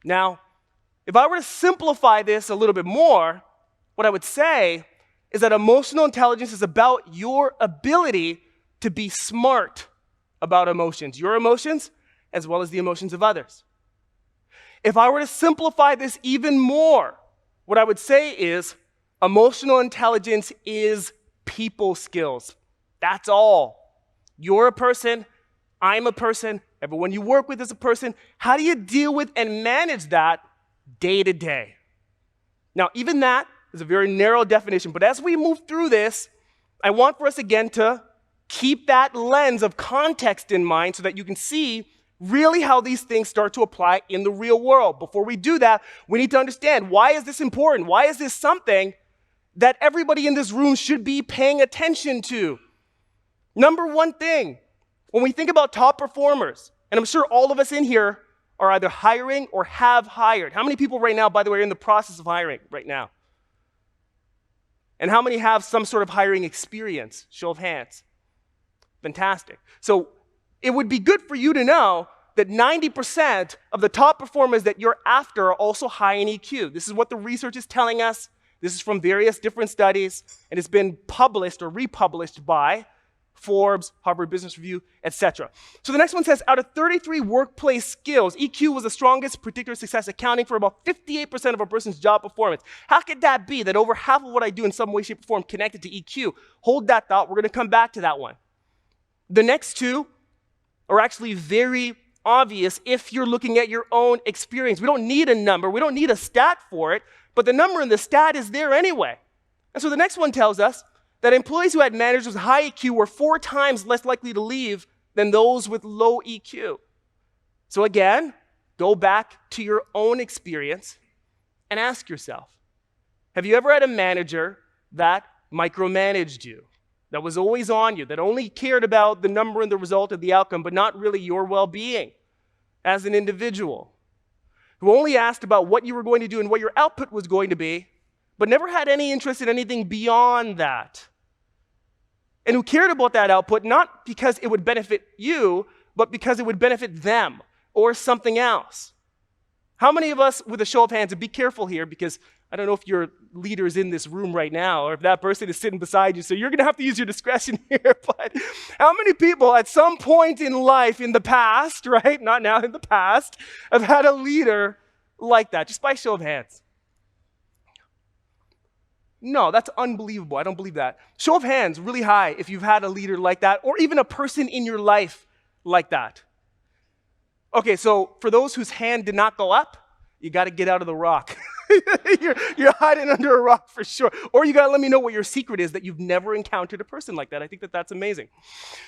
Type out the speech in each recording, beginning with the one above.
Now, if I were to simplify this a little bit more, what I would say is that emotional intelligence is about your ability to be smart about emotions, your emotions as well as the emotions of others. If I were to simplify this even more, what I would say is emotional intelligence is people skills. That's all. You're a person, I'm a person, everyone you work with is a person. How do you deal with and manage that day to day? Now, even that is a very narrow definition, but as we move through this, I want for us again to keep that lens of context in mind so that you can see really how these things start to apply in the real world. Before we do that, we need to understand, why is this important? Why is this something that everybody in this room should be paying attention to? Number one thing, when we think about top performers, and I'm sure all of us in here are either hiring or have hired. How many people right now, by the way, are in the process of hiring right now? And how many have some sort of hiring experience? Show of hands. Fantastic. So it would be good for you to know that 90% of the top performers that you're after are also high in EQ. This is what the research is telling us. This is from various different studies, and it's been published or republished by Forbes, Harvard Business Review, etc. So the next one says, out of 33 workplace skills, EQ was the strongest predictor of success, accounting for about 58% of a person's job performance. How could that be, that over half of what I do in some way, shape, or form connected to EQ? Hold that thought. We're going to come back to that one. The next two are actually very obvious if you're looking at your own experience. We don't need a number. We don't need a stat for it, but the number in the stat is there anyway. And so the next one tells us that employees who had managers with high EQ were 4 times less likely to leave than those with low EQ. So again, go back to your own experience and ask yourself, have you ever had a manager that micromanaged you, that was always on you, that only cared about the number and the result of the outcome, but not really your well-being as an individual, who only asked about what you were going to do and what your output was going to be, but never had any interest in anything beyond that, and who cared about that output not because it would benefit you, but because it would benefit them or something else? How many of us, with a show of hands, and be careful here, because I don't know if your leader is in this room right now or if that person is sitting beside you, so you're going to have to use your discretion here, but how many people at some point in life in the past, right, not now, in the past, have had a leader like that? Just by show of hands. No, that's unbelievable. I don't believe that. Show of hands, really high, if you've had a leader like that, or even a person in your life like that. Okay, so for those whose hand did not go up, you got to get out of the rock. you're hiding under a rock for sure. Or you got to let me know what your secret is that you've never encountered a person like that. I think that that's amazing.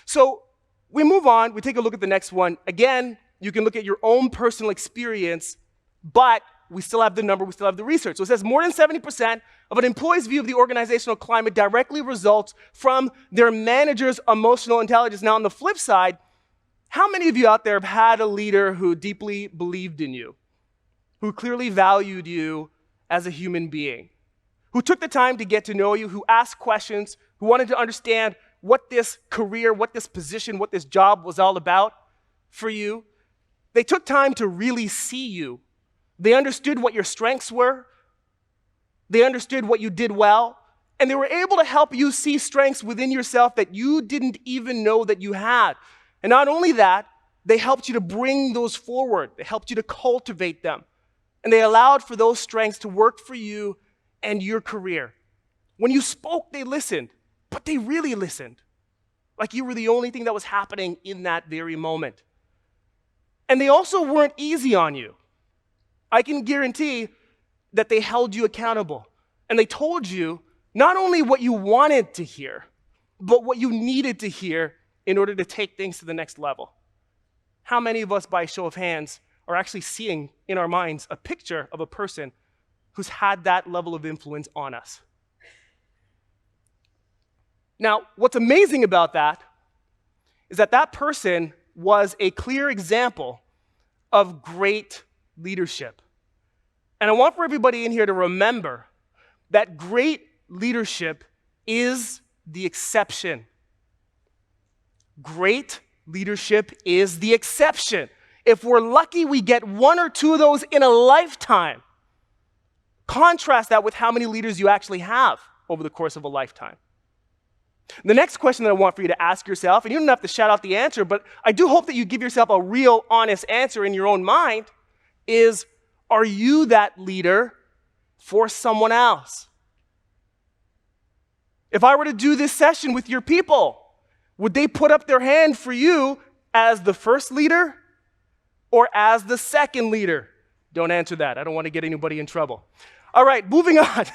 So we move on. We take a look at the next one. Again, you can look at your own personal experience, but we still have the number, we still have the research. So it says more than 70% of an employee's view of the organizational climate directly results from their manager's emotional intelligence. Now, on the flip side, how many of you out there have had a leader who deeply believed in you, who clearly valued you as a human being, who took the time to get to know you, who asked questions, who wanted to understand what this career, what this position, what this job was all about for you? They took time to really see you. They understood what your strengths were. They understood what you did well. And they were able to help you see strengths within yourself that you didn't even know that you had. And not only that, they helped you to bring those forward. They helped you to cultivate them. And they allowed for those strengths to work for you and your career. When you spoke, they listened, but they really listened. Like you were the only thing that was happening in that very moment. And they also weren't easy on you. I can guarantee that they held you accountable. And they told you not only what you wanted to hear, but what you needed to hear in order to take things to the next level. How many of us, by show of hands, are actually seeing in our minds a picture of a person who's had that level of influence on us? Now, what's amazing about that is that that person was a clear example of great leadership. And I want for everybody in here to remember that great leadership is the exception. Great leadership is the exception. If we're lucky, we get one or two of those in a lifetime. Contrast that with how many leaders you actually have over the course of a lifetime. The next question that I want for you to ask yourself, and you don't have to shout out the answer, but I do hope that you give yourself a real, honest answer in your own mind, is, are you that leader for someone else? If I were to do this session with your people, would they put up their hand for you as the first leader or as the second leader? Don't answer that. I don't want to get anybody in trouble. All right, moving on.